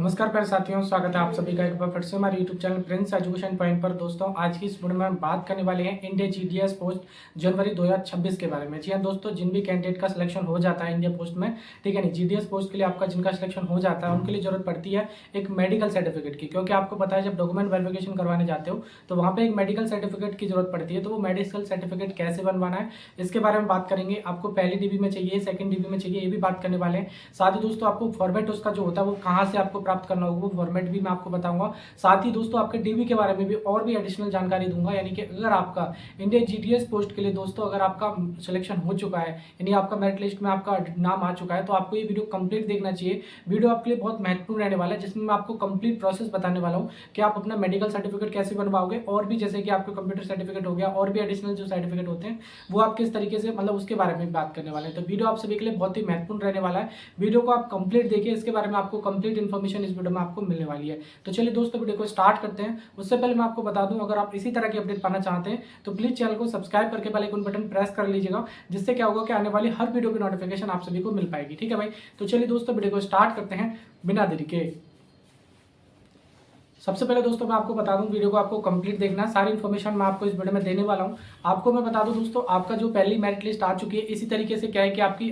नमस्कार प्यारे साथियों, स्वागत है आप सभी का एक बार फिर से हमारे YouTube channel Prince education point पर। दोस्तों, आज की इस वीडियो में हम बात करने वाले हैं इंडिया जीडीएस पोस्ट जनवरी 2026 के बारे में। जी हाँ दोस्तों, जिन भी कैंडिडेट का सिलेक्शन हो जाता है इंडिया पोस्ट में, ठीक है नहीं, जीडीएस पोस्ट के लिए आपका जिनका सिलेक्शन हो जाता है उनके लिए जरूरत पड़ती है एक मेडिकल सर्टिफिकेट की। क्योंकि आपको पता है जब डॉक्यूमेंट वेरिफिकेशन करवाने जाते हो तो वहाँ पे एक मेडिकल सर्टिफिकेट की जरूरत पड़ती है। तो वो मेडिकल सर्टिफिकेट कैसे बनवाना है इसके बारे में बात करेंगे। आपको पहली डीबी में चाहिए, सेकंड डीबी में चाहिए, ये भी बात करने वाले हैं। साथ ही दोस्तों, आपको फॉर्मेट उसका जो होता है वो कहाँ से आपको प्राप्त करना होगा, वो फॉर्मेट भी मैं आपको बताऊंगा। साथ ही दोस्तों, आपके डीबी के बारे में भी और भी एडिशनल जानकारी दूंगा। यानी कि अगर आपका इंडिया जीडीएस पोस्ट के लिए दोस्तों अगर आपका सिलेक्शन हो चुका है, यानी आपका मेरिट लिस्ट में आपका नाम आ चुका है, तो आपको ये वीडियो कंप्लीट देखना चाहिए। वीडियो आपके लिए बहुत महत्वपूर्ण रहने वाला है, जिसमें मैं आपको कंप्लीट प्रोसेस बताने वाला हूँ कि आप अपना मेडिकल सर्टिफिकेट कैसे बनवाओगे, और भी जैसे कि आपको कंप्यूटर सर्टिफिकेट हो गया और भी एडिशनल जो सर्टिफिकेट होते हैं वो आप किस तरीके से, मतलब उसके बारे में बात करने वाले हैं। तो वीडियो आप सभी के लिए बहुत ही महत्वपूर्ण रहने वाला है। वीडियो को आप कंप्लीट देखिए, इसके बारे में आपको कंप्लीट इन्फॉर्मेशन इस वीडियो में आपको मिलने वाली है। तो चलिए दोस्तों, वीडियो को स्टार्ट करते हैं। उससे पहले मैं आपको बता दूं, अगर आप इसी तरह की अपडेट पाना चाहते हैं तो प्लीज चैनल को सब्सक्राइब करके बेल आइकन बटन प्रेस कर लीजिएगा, जिससे क्या होगा कि आने वाली हर वीडियो की नोटिफिकेशन आप सभी को मिल पाएगी। ठीक है भाई, तो चलिए दोस्तों, वीडियो को स्टार्ट करते हैं बिना देरी के। सबसे पहले दोस्तों मैं आपको बता दूं, वीडियो को आपको कंप्लीट देखना, सारी इन्फॉर्मेशन मैं आपको इस वीडियो में देने वाला हूं। आपको मैं बता दूं दोस्तों, आपका जो पहली मेरिट लिस्ट आ चुकी है, इसी तरीके से क्या है कि आपकी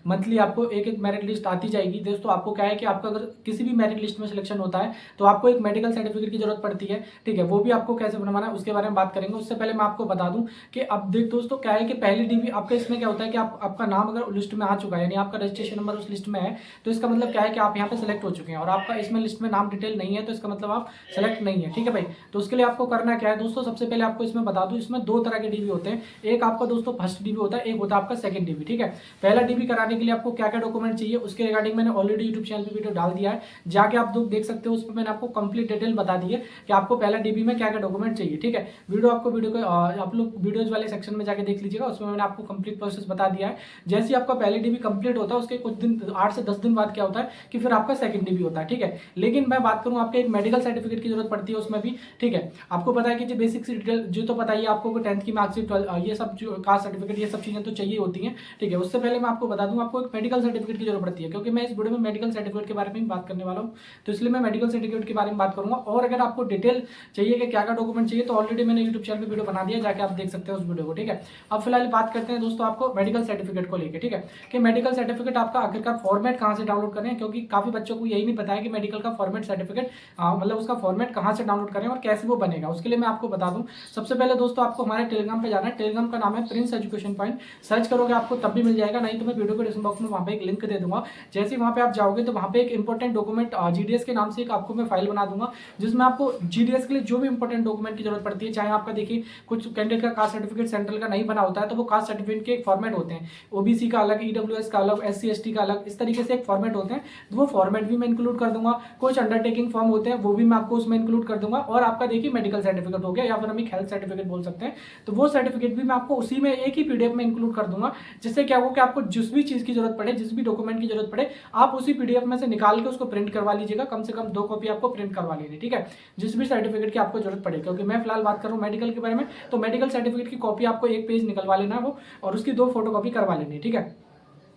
मंथली आपको एक एक मेरिट लिस्ट आती जाएगी। दोस्तों, आपको क्या है कि आपका अगर किसी भी मेरिट लिस्ट में सिलेक्शन होता है तो आपको एक मेडिकल सर्टिफिकेट की जरूरत पड़ती है। ठीक है, वो भी आपको कैसे बनवाना है उसके बारे में बात करेंगे। उससे पहले मैं आपको बता दूं कि अब देख दोस्तों, क्या है कि पहली डीबी आपका इसमें क्या होता है कि आपका नाम अगर लिस्ट में आ चुका है, यानी आपका रजिस्ट्रेशन नंबर उस लिस्ट में है, तो इसका मतलब क्या है कि आप यहाँ पे सिलेक्ट हो चुके हैं। और आपका इसमें लिस्ट में नाम डिटेल नहीं है तो इसका मतलब आप सेलेक्ट नहीं है। ठीक है भाई, तो उसके लिए आपको करना क्या है दोस्तों, सबसे पहले आपको इसमें बता दूं, इसमें दो तरह के डीबी होते हैं। एक आपका दोस्तों फर्स्ट डीबी होता है, एक होता है आपका सेकंड डीबी। ठीक है, पहला डीबी कराने के लिए आपको क्या क्या डॉक्यूमेंट चाहिए उसके रिगार्डिंग मैंने ऑलरेडी यूट्यूब चैनल पे वीडियो डाल दिया है, जाके आप लोग देख सकते हो। उस पर मैंने आपको कंप्लीट डिटेल बता दी है कि आपको पहला डीबी में क्या क्या डॉक्यूमेंट चाहिए। ठीक है, वीडियो को आप लोग वीडियोज वाले सेक्शन में जाके देख लीजिएगा, उसमें मैंने आपको कंप्लीट प्रोसेस बता दिया है। जैसे ही आपका पहले डीबी कंप्लीट होता है उसके कुछ दिन 8 से 10 दिन बाद क्या होता है कि फिर आपका सेकंड डीबी होता है। ठीक है, लेकिन मैं बात करूं, आपके एक मेडिकल सर्टिफिकेट की जरूरत पड़ती है उसमें भी। ठीक है, आपको पता है कि जो बेसिक सी डिटेल जो तो पता ही है आपको, 10th की मार्कशीट, ये सब जो कास्ट सर्टिफिकेट, ये सब चीजें तो चाहिए होती हैं। ठीक है, उससे पहले मैं आपको बता दूं, आपको एक मेडिकल सर्टिफिकेट की जरूरत पड़ती है, क्योंकि मैं इस वीडियो में मेडिकल सर्टिफिकेट के बारे में बात करने वाला हूं, तो इसलिए मैं मेडिकल सर्टिफिकेट के बारे में बात करूंगा। और अगर आपको डिटेल चाहिए कि क्या क्या डॉक्यूमेंट चाहिए, तो ऑलरेडी मैंने यूट्यूब चैनल पर वीडियो बना दिया, जाके आप देख सकते हैं उस वीडियो को। ठीक है, अब फिलहाल बात करते हैं दोस्तों आपको मेडिकल सर्टिफिकेट को लेकर। ठीक है, कि मेडिकल सर्टिफिकेट आपका आखिरकार फॉर्मेट कहां से डाउनलोड करें, क्योंकि काफी बच्चों को यही नहीं पता है कि मेडिकल का फॉर्मेट सर्टिफिकेट, मतलब उसका फॉर्मेट कहां से डाउनलोड करें और कैसे वो बनेगा। उसके लिए मैं आपको बता दूं, सबसे पहले दोस्तों आपको हमारे टेलीग्राम पे जाना है। टेलीग्राम का नाम है प्रिंस एजुकेशन पॉइंट, सर्च करोगे आपको तब भी मिल जाएगा, नहीं तो मैं वीडियो के डिस्क्रिप्शन बॉक्स में वहां पे एक लिंक दे दूंगा। जैसे ही वहां पे आप जाओगे तो वहां पे एक इंपॉर्टेंट डॉक्यूमेंट जीडीएस के नाम से एक आपको मैं फाइल बना दूंगा, जिसमें आपको जीडीएस के लिए जो भी इंपॉर्टेंट डॉक्यूमेंट की जरूरत पड़ती है, चाहे आपका देखिए कुछ कैंडिडेट का कास्ट सर्टिफिकेट सेंट्रल का नहीं बना होता है, तो वो कास्ट सर्टिफिकेट के एक फॉर्मेट होते हैं, ओबीसी का अलग, ईडब्ल्यूएस का अलग, एससी एसटी का अलग, इस तरीके से एक फॉर्मेट होते हैं। तो वो फॉर्मेट भी मैं इंक्लूड कर दूंगा। कुछ अंडरटेकिंग फॉर्म होते हैं वो भी मैं आपको उसमें इंक्लूड कर दूंगा। और आपका देखिए मेडिकल सर्टिफिकेट हो गया, या फिर हम एक हेल्थ सर्टिफिकेट बोल सकते हैं, तो वो सर्टिफिकेट भी मैं आपको उसी में एक ही पीडीएफ में इंक्लूड कर दूंगा। जिससे क्या होगा कि आपको जिस भी चीज की जरूरत पड़े, जिस भी डॉक्यूमेंट की जरूरत पड़े, आप उसी पीडीएफ में से निकाल के उसको प्रिंट करवा लीजिएगा। कम से कम 2 कॉपी आपको प्रिंट करवा लेनी। ठीक है, जिस भी सर्टिफिकेट की आपको जरूरत पड़े, क्योंकि मैं फिलहाल बात कर रहा हूँ मेडिकल के बारे में, तो मेडिकल सर्टिफिकेट की कॉपी आपको एक पेज निकलवा लेना है वो, और उसकी 2 फोटो कॉपी करवा लेनी। ठीक है,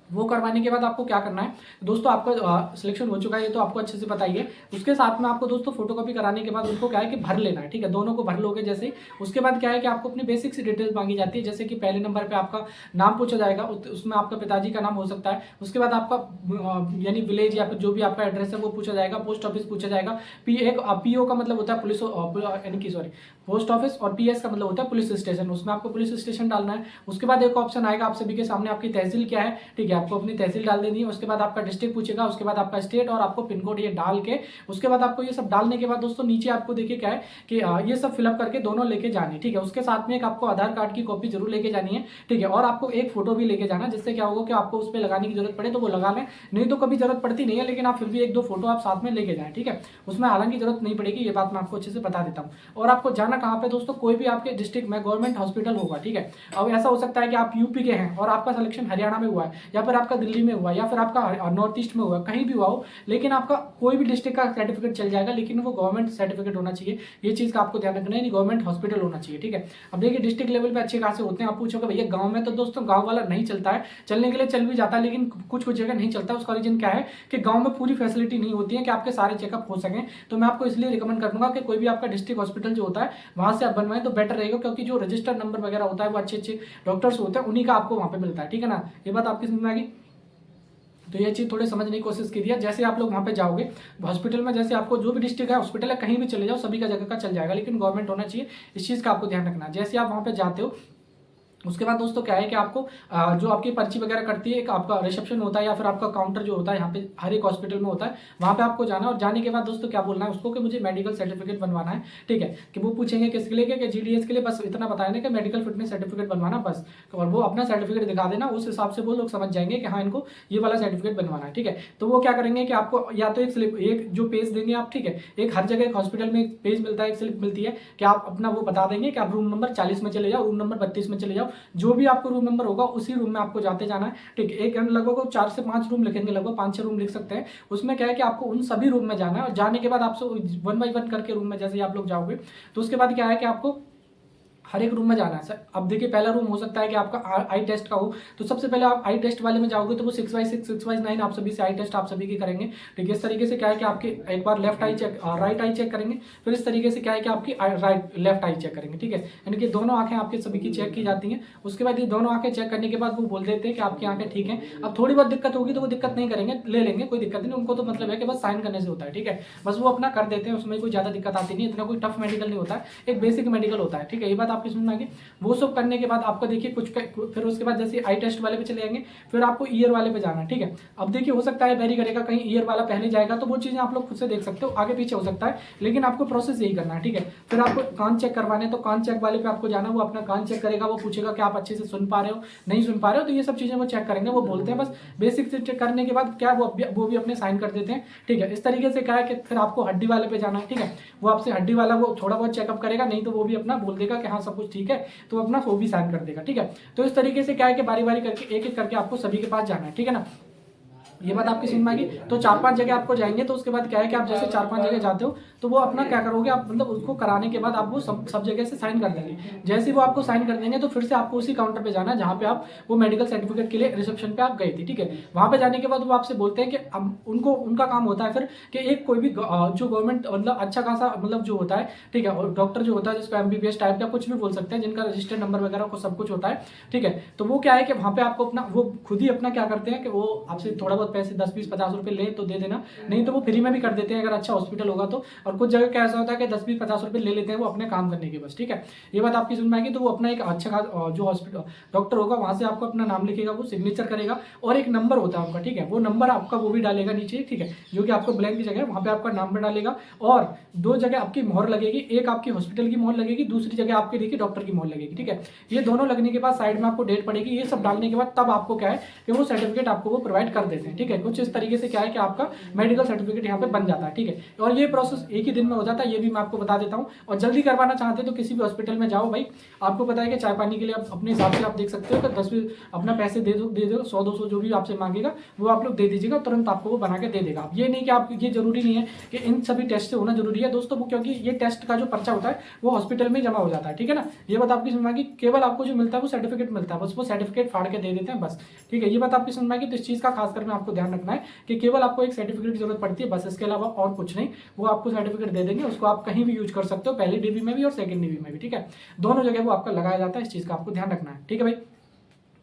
वो करवाने के बाद आपको क्या करना है दोस्तों, आपका सिलेक्शन हो चुका है ये तो आपको अच्छे से पता ही है। उसके साथ में आपको दोस्तों फोटोकॉपी कराने के बाद उनको क्या है कि भर लेना है। ठीक है, दोनों को भर लोगे जैसे ही, उसके बाद क्या है कि आपको अपनी बेसिक सी डिटेल्स मांगी जाती है। जैसे कि पहले नंबर पे आपका नाम पूछा जाएगा, उसमें आपका पिताजी का नाम हो सकता है। उसके बाद आपका यानी विलेज या फिर जो भी आपका एड्रेस है वो पूछा जाएगा। पोस्ट ऑफिस पूछा जाएगा। पीओ का मतलब होता है पुलिस, यानी कि सॉरी, पोस्ट ऑफिस, और पीएस का मतलब होता है पुलिस स्टेशन, उसमें आपको पुलिस स्टेशन डालना है। उसके बाद एक ऑप्शन आएगा आप सभी के सामने, आपकी तहसील क्या है। ठीक है, आपको अपनी तहसील डाल देनी है। उसके बाद आपका डिस्ट्रिक्ट पूछेगा, उसके बाद आपका स्टेट, और आपको पिन कोड ये डाल के, उसके बाद आपको ये सब डालने के बाद दोस्तों नीचे आपको देखिए क्या है कि ये सब फिलअप करके दोनों लेके जाने। ठीक है, उसके साथ में एक आपको आधार कार्ड की कॉपी जरूर लेके जानी है। ठीक है, और आपको एक फोटो भी लेके जाना, जिससे क्या होगा कि आपको उस पर लगाने की जरूरत पड़े तो वो लगा लें, नहीं तो कभी जरूरत पड़ती नहीं है, लेकिन आप फिर भी 1-2 फोटो आप साथ में लेके जाएं। ठीक है, उसमें हालांकि जरूरत नहीं पड़ेगी, ये बात मैं आपको अच्छे से बता देता हूँ। और आपको जाना कहाँ पे दोस्तों, कोई भी आपके डिस्ट्रिक्ट में गवर्नमेंट हॉस्पिटल होगा। ठीक है, अब ऐसा हो सकता है कि आप यूपी के हैं और आपका सिलेक्शन हरियाणा में हुआ है, या फिर आपका दिल्ली में हुआ या फिर आपका नॉर्थ ईस्ट में हुआ, कहीं भी हुआ हो, लेकिन आपका कोई भी डिस्ट्रिक्ट का सर्टिफिकेट चल जाएगा, लेकिन वो गवर्नमेंट सर्टिफिकेट होना चाहिए। ये चीज़ का आपको ध्यान रखना है, गवर्नमेंट हॉस्पिटल होना चाहिए, ठीक है। अब देखिए डिस्ट्रिक्ट लेवल पे अच्छे खासे होते हैं। आप पूछोगे भैया गांव में, तो दोस्तों गांव वाला नहीं चलता है, चलने के लिए चल भी जाता है, लेकिन कुछ कुछ जगह नहीं चलता। उसका रीजन क्या है कि गांव में पूरी फैसिलिटी नहीं होती है कि आपके सारे चेकअप हो सकें। तो मैं आपको इसलिए रिकमेंड करूंगा कि कोई भी आपका डिस्ट्रिक्ट हॉस्पिटल जो होता है वहां से आप बनवाएं तो बेटर रहेगा, क्योंकि जो रजिस्टर्ड नंबर वगैरह होता है वो अच्छे अच्छे डॉक्टर्स होते हैं, उन्हीं का आपको वहां पे मिलता है, ठीक है ना। ये बात आपकी समझ में आ गई। तो ये चीज़ थोड़ी समझने की कोशिश कीजिए। जैसे आप लोग वहाँ पे जाओगे हॉस्पिटल में, जैसे आपको जो भी डिस्ट्रिक्ट है हॉस्पिटल है, कहीं भी चले जाओ, सभी का जगह का चल जाएगा, लेकिन गवर्नमेंट होना चाहिए। इस चीज़ का आपको ध्यान रखना है। जैसे आप वहाँ पे जाते हो, उसके बाद दोस्तों क्या है कि आपको जो आपकी पर्ची वगैरह करती है, एक आपका रिसेप्शन होता है या फिर आपका काउंटर जो होता है यहाँ पे हर एक हॉस्पिटल में होता है, वहाँ पे आपको जाना है। और जाने के बाद दोस्तों क्या बोलना है उसको कि मुझे मेडिकल सर्टिफिकेट बनवाना है, ठीक है। कि वो पूछेंगे किसके लिए, कि जीडीएस के लिए, बस इतना बताया ना कि मेडिकल फिटनेस सर्टिफिकेट बनवाना बस। और वो अपना सर्टिफिकेट दिखा देना, उस हिसाब से वो लोग समझ जाएंगे कि हाँ इनको ये वाला सर्टिफिकेट बनवाना है, ठीक है। तो वो क्या करेंगे कि आपको या तो एक स्लिप, एक जो पेज देंगे आप, ठीक है। एक हर जगह एक हॉस्पिटल में एक पेज मिलता है, एक स्लिप मिलती है कि आप अपना वो बता देंगे कि आप रूम नंबर 40 में चले जाओ, रूम नंबर 32 में चले जाओ, जो भी आपको रूम नंबर होगा उसी रूम में आपको जाते जाना है, ठीक है। एक लगभग 4 से 5 रूम लिखेंगे, लगभग 5-6 रूम लिख सकते हैं। उसमें क्या है कि आपको उन सभी रूम में जाना है, और जाने के बाद आपसे 1 बाय 1 करके रूम में जैसे आप लोग जाओगे, तो उसके बाद क्या है कि आपको हर एक रूम में जाना है सर। अब देखिए पहला रूम हो सकता है कि आपका आई टेस्ट का हो, तो सबसे पहले आप आई टेस्ट वाले में जाओगे, तो वो 6x6 6x9 आप सभी से आई टेस्ट आप सभी की करेंगे, ठीक है। इस तरीके से क्या है कि आपके एक बार left eye check, right eye check करेंगे, फिर इस तरीके से क्या है कि आपकी राइट लेफ्ट आई चेक करेंगे, ठीक है। यानी कि दोनों आंखें आपके सभी की चेक की जाती हैं। उसके बाद ये दोनों आंखें चेक करने के बाद वो बोल देते हैं कि आपकी आंखें ठीक है। अब थोड़ी बहुत दिक्कत होगी तो वो दिक्कत नहीं करेंगे, ले लेंगे, कोई दिक्कत नहीं, उनको तो मतलब है कि बस साइन करने से होता है, ठीक है। बस वो अपना कर देते हैं, उसमें कोई ज्यादा दिक्कत आती नहीं, इतना कोई टफ मेडिकल नहीं होता है, एक बेसिक मेडिकल होता है, ठीक है। ये बात आपकी समझ में आ गई। वो सब करने के बाद आपको देखिए कुछ फिर उसके बाद जैसे आई टेस्ट वाले पे चले जाएंगे, फिर आपको ईयर वाले पे जाना है, ठीक है। अब देखिए हो सकता है वेरी करेगा, कहीं ईयर वाला पहले जाएगा, तो वो चीजें आप लोग खुद से देख सकते हो, आगे पीछे हो सकता है, लेकिन आपको प्रोसेस यही करना है, ठीक है। फिर आपको कान चेक करवाने, तो कान चेक वाले पे आपको जाना, वो अपना कान चेक करेगा, वो पूछेगा कि आप अच्छे से सुन पा रहे हो, नहीं सुन पा रहे हो, तो ये सब चीजें वो चेक करेंगे। वो बोलते हैं बस बेसिक से चेक करने के बाद क्या वो भी अपने साइन कर देते हैं, ठीक है। इस तरीके से क्या है कि फिर आपको हड्डी वाले पे जाना है, ठीक है। वो आपसे हड्डी वाला वो थोड़ा बहुत चेकअप करेगा, नहीं तो वो भी अपना बोल देगा कि हाँ सब कुछ ठीक है, तो अपना वो भी साइन कर देगा, ठीक है। तो इस तरीके से क्या है कि बारी बारी करके एक एक करके आपको सभी के पास जाना है, ठीक है ना। ये बात आपकी समझ में आ गई। तो 4-5 जगह आपको जाएंगे, तो उसके बाद क्या है कि आप जैसे 4-5 जगह जाते हो, तो वो अपना क्या करोगे आप, मतलब उसको कराने के बाद आप वो सब जगह से साइन कर देंगे। जैसे ही वो आपको साइन कर देंगे, तो फिर से आपको उसी काउंटर पे जाना है जहाँ पे आप वो मेडिकल सर्टिफिकेट के लिए रिसेप्शन पे आप गए थे, ठीक है। वहाँ पे जाने के बाद वो आपसे बोलते हैं कि उनको उनका काम होता है फिर कि एक कोई भी जो गवर्नमेंट मतलब अच्छा खासा मतलब जो होता है, ठीक है, और डॉक्टर जो होता है जिसको MBBS टाइप का कुछ भी बोल सकते हैं, जिनका रजिस्टर्ड नंबर वगैरह को सब कुछ होता है, ठीक है। तो वो क्या है कि वहाँ पे आपको अपना वो खुद ही अपना क्या करते हैं कि वो आपसे थोड़ा बहुत पैसे 10-20-50 रुपए ले तो दे देना, नहीं तो वो फ्री में भी कर देते हैं अगर अच्छा हॉस्पिटल होगा तो। और कुछ जगह क्या ऐसा होता है कि 10-20-50 रुपए ले लेते हैं वो अपने काम करने के बस, ठीक है। ये बात आपकी समझ में आएगी। तो वो अपना एक अच्छा खास जो हॉस्पिटल डॉक्टर होगा वहां से आपको अपना नाम लिखेगा, वो सिग्नेचर करेगा, और एक नंबर होता है आपका, ठीक है। वो नंबर आपका वो भी डालेगा नीचे, ठीक है, जो कि आपको ब्लैंक की जगह वहां पे आपका नाम डालेगा, और 2 जगह आपकी मोहर लगेगी, एक आपकी हॉस्पिटल की मोहर लगेगी, दूसरी जगह आपकी देखिए डॉक्टर की मोहर लगेगी, ठीक है। ये दोनों लगने के बाद साइड में आपको डेट पड़ेगी, ये सब डालने के बाद तब आपको क्या है कि वो सर्टिफिकेट आपको वो प्रोवाइड कर देते हैं, ठीक है। कुछ इस तरीके से क्या है कि आपका मेडिकल सर्टिफिकेट यहाँ पे बन जाता है, ठीक है। और ये प्रोसेस एक ही दिन में हो जाता है, ये भी मैं आपको बता देता हूँ। और जल्दी करवाना चाहते हैं तो किसी भी हॉस्पिटल में जाओ भाई, आपको पता है कि चाय पानी के लिए आप अपने हिसाब से आप देख सकते हो कि 10 अपना पैसे दे दो 100-200 जो भी आपसे मांगेगा वो आप लोग दे दीजिएगा, तुरंत आपको वो बना के दे देगा। ये नहीं कि आप, ये जरूरी नहीं है कि इन सभी टेस्ट से होना जरूरी है दोस्तों, क्योंकि ये टेस्ट का जो पर्चा होता है वो हॉस्पिटल में जमा हो जाता है, ठीक है ना। ये बात आपकी समझ में आ गई। केवल आपको जो मिलता है वो सर्टिफिकेट मिलता है, बस वो सर्टिफिकेट फाड़ के दे देते हैं बस, ठीक है। ये बात आपकी समझ में आ गई। तो इस चीज का खासकर में आपको ध्यान रखना है कि केवल आपको एक सर्टिफिकेट की जरूरत पड़ती है बस, इसके अलावा और कुछ नहीं। वो आपको सर्टिफिकेट दे देंगे, उसको आप कहीं भी यूज कर सकते हो, पहली डीबी में भी और सेकंड डीबी में भी, ठीक है। दोनों जगह वो आपका लगाया जाता है, इस चीज का आपको ध्यान रखना है, ठीक है भाई।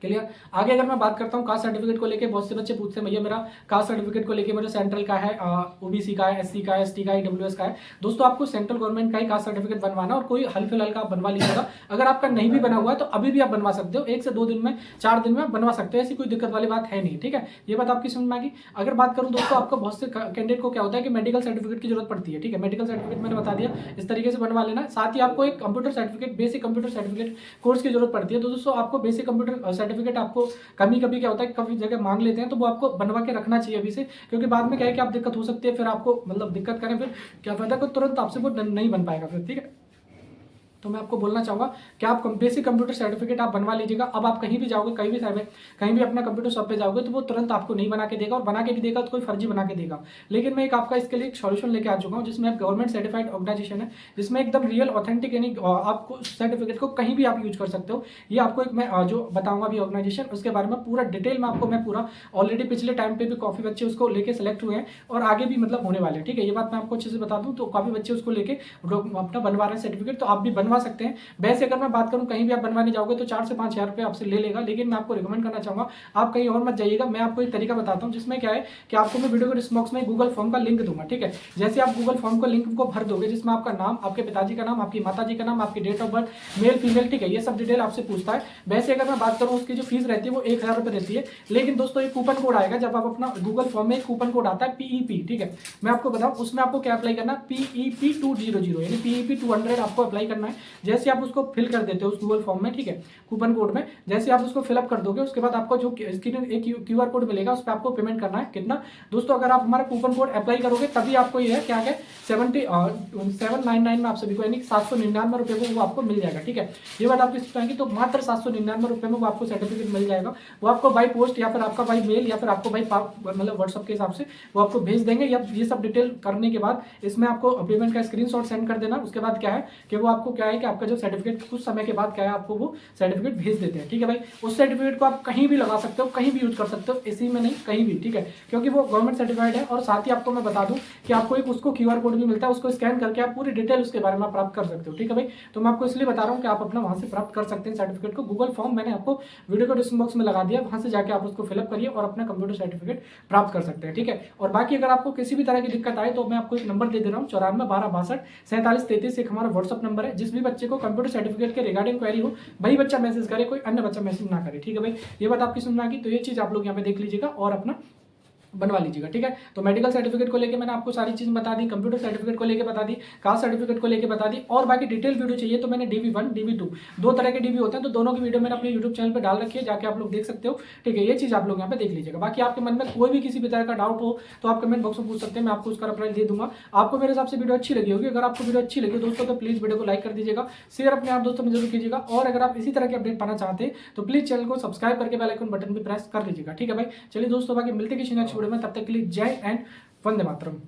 क्लियर। आगे अगर मैं बात करता हूँ कास्ट सर्टिफिकेट को लेके, बहुत से बच्चे पूछते हैं भैया मेरा कास्ट सर्टिफिकेट को लेके मेरा सेंट्रल का है, ओबीसी का है, एससी का है, एसटी का है, ईडब्ल्यूएस का है। दोस्तों आपको सेंट्रल गवर्नमेंट का ही कास्ट सर्टिफिकेट बनवाना, और कोई हाल फिलहाल का आप बनवा लीजिएगा। अगर आपका नहीं भी बना हुआ है तो अभी भी आप बनवा सकते हो, 1 से 2 दिन में, 4 दिन में बनवा सकते हो, ऐसी कोई दिक्कत वाली बात है नहीं, ठीक है। ये बात आपकी समझ में आ गई। अगर बात करूँ दोस्तों, आपको बहुत से कैंडिडेट को क्या होता है कि मेडिकल सर्टिफिकेट की जरूरत पड़ती है, ठीक है। मेडिकल सर्टिफिकेट मैंने बता दिया, इस तरीके से बनवा लेना। साथ ही आपको एक computer certificate, basic computer certificate course की जरूरत पड़ती है। तो दोस्तों आपको बेसिक कंप्यूटर सर्टिफिकेट आपको कभी कभी क्या होता है, कभी जगह मांग लेते हैं, तो वो आपको बनवा के रखना चाहिए अभी से, क्योंकि बाद में क्या है कि आप दिक्कत हो सकती है, फिर आपको मतलब दिक्कत करें, फिर क्या फायदा, को तुरंत आपसे वो नहीं बन पाएगा फिर, ठीक है। तो मैं आपको बोलना चाहूँगा कि आप बेसिक कंप्यूटर सर्टिफिकेट आप बनवा लीजिएगा। अब आप कहीं भी जाओगे, कहीं भी अपना कंप्यूटर शॉप पे जाओगे तो वो तुरंत आपको नहीं बना के देगा, और बना के भी देगा तो कोई फर्जी बना के देगा। लेकिन मैं एक आपका इसके लिए एक सॉल्यूशन लेके आ चुका हूँ, जिसमें गवर्नमेंट सर्टिफाइड ऑर्गेनाइजेशन है, जिसमें एकदम रियल ऑथेंटिक, यानी आपको सर्टिफिकेट को कहीं भी आप यूज कर सकते हो। ये आपको एक मैं जो बताऊंगा अभी ऑर्गेनाइजेशन, उसके बारे में पूरा डिटेल में आपको मैं पूरा ऑलरेडी पिछले टाइम पे भी काफी बच्चे उसको लेके सेलेक्ट हुए हैं और आगे भी मतलब होने वाले हैं। ठीक है, ये बात मैं आपको अच्छे से बता दूं, तो काफी बच्चे उसको लेके अपना बनवा रहे हैं सर्टिफिकेट, तो आप भी बनवा सकते हैं। वैसे अगर मैं बात करूं कहीं भी आप बनवाने जाओगे तो 4 से 5 हज़ार रुपये आपसे ले लेगा, लेकिन मैं आपको रिकमेंड करना चाहूंगा आप कहीं और मत जाइएगा। मैं आपको एक तरीका बताता हूँ, जिसमें क्या है कि आपको मैं वीडियो के डिस्क्रिप्शन बॉक्स में गूगल फॉर्म का लिंक दूंगा। ठीक है, जैसे आप गूगल फॉर्म का लिंक को भर दोगे, जिसमें आपका नाम, आपके पिताजी का नाम, आपकी माताजी का नाम, आपकी date of birth, male female, ठीक है, ये सब डिटेल आपसे पूछता है। वैसे अगर मैं बात करूँ उसकी जो फीस रहती है वो 1000 रुपये रहती है, लेकिन दोस्तों एक कूपन कोड आएगा जब आप अपना गूगल फॉर्म में एक कूपन कोड आता है PEP। ठीक है, मैं आपको बताऊं उसमें आपको क्या अप्लाई करना है, PEP 200, यानी PEP 200 आपको अप्लाई करना है। जैसे आप उसको फिल कर देते हो उस गूगल फॉर्म में, ठीक है, कूपन कोड में जैसे आप उसको फिलअप कर दोगे, उसके बाद आपको जो स्क्रीन एक QR कोड मिलेगा, उस पर आपको पेमेंट करना है। कितना दोस्तों, अगर आप हमारा कूपन कोड अप्लाई करोगे तभी आपको ये है क्या है 799 में आप सभी को, यानी 799 रुपये में वो आपको मिल जाएगा। ठीक है, ये बात आपकी समझ आएगी, तो मात्र 799 रुपये में वो आपको सर्टिफिकेट मिल जाएगा। वो आपको बाई पोस्ट या फिर आपका बाई मेल या फिर आपको बाई मतलब व्हाट्सअप के हिसाब से वो आपको भेज देंगे। या ये सब डिटेल करने के बाद इसमें आपको पेमेंट का स्क्रीनशॉट सेंड कर देना। उसके बाद क्या है कि वो आपको क्या है कि आपका जो सर्टिफिकेट कुछ समय के बाद क्या है आपको वो सर्टिफिकेट भेज देते हैं। ठीक है भाई, उस सर्टिफिकेट को आप कहीं भी लगा सकते हो, कहीं भी यूज कर सकते हो, इसी में नहीं कहीं भी। ठीक है, क्योंकि वो गवर्नमेंट सर्टिफाइड है। और साथ ही आपको मैं बता दूं कि आपको एक उसको QR कोड भी मिलता है, उसको स्कैन करके आप पूरी डिटेल उसके बारे में प्राप्त कर सकते हो। ठीक है भाई, तो मैं आपको इसलिए बता रहा हूँ कि आप अपना वहां से प्राप्त कर सकते हैं सर्टिफिकेट को। गूगल फॉर्म मैंने आपको वीडियो को डिस्क्रिप्शन बॉक्स में लगा दिया, वहां से जाके आप उसको फिलअप करिए और अपना कंप्यूटर सर्टिफिकेट प्राप्त कर सकते हैं। ठीक है, और बाकी अगर आपको किसी भी तरह की दिक्कत आए तो मैं आपको एक नंबर दे दे रहा हूँ 94 12 62 47 33, एक हमारा व्हाट्सअप नंबर है। जिस भी बच्चे को कंप्यूटर सर्टिफिकेट के रिगार्डिंग क्वेरी हो वही बच्चा मैसेज करे, कोई अन्य बच्चा मैसेज ना करे। ठीक है भाई, ये बात आपकी समझ में आ गई, तो ये चीज आप लोग यहाँ पे देख लीजिएगा और अपना बनवा लीजिएगा। ठीक है, तो मेडिकल सर्टिफिकेट को लेके मैंने आपको सारी चीज बता दी, कंप्यूटर सर्टिफिकेट को लेके बता दी, कास्ट सर्टिफिकेट को लेके बता दी, और बाकी डिटेल वीडियो चाहिए तो मैंने DV1 DV2 दो तरह के DV होते हैं, तो दोनों की वीडियो मैंने अपने यूट्यूब चैनल पर डाल रखी है, जाके आप लोग देख सकते हो। ठीक है, ये चीज आप लोग यहाँ पे देख लीजिएगा। बाकी आपके मन में कोई भी किसी भी तरह का डाउट हो तो आप कमेंट बॉक्स में पूछ सकते हैं, मैं आपको उसका रिप्लाई दे दूंगा। आपको मेरे हिसाब से वीडियो अच्छी लगी होगी। अगर आपको वीडियो अच्छी लगी दोस्तों तो प्लीज वीडियो को लाइक कर दीजिएगा, शेयर अपने आप दोस्तों में जरूर कीजिएगा, और अगर आप इसी तरह के अपडेट पाना चाहते हैं तो प्लीज चैनल को सब्सक्राइब करके बेल आइकन बटन भी प्रेस कर लीजिएगा। ठीक है भाई, चलिए दोस्तों, बाकी मिलते किसी नेक्स्ट वीडियो में, तब तक के लिए जय एंड वंदे मातरम।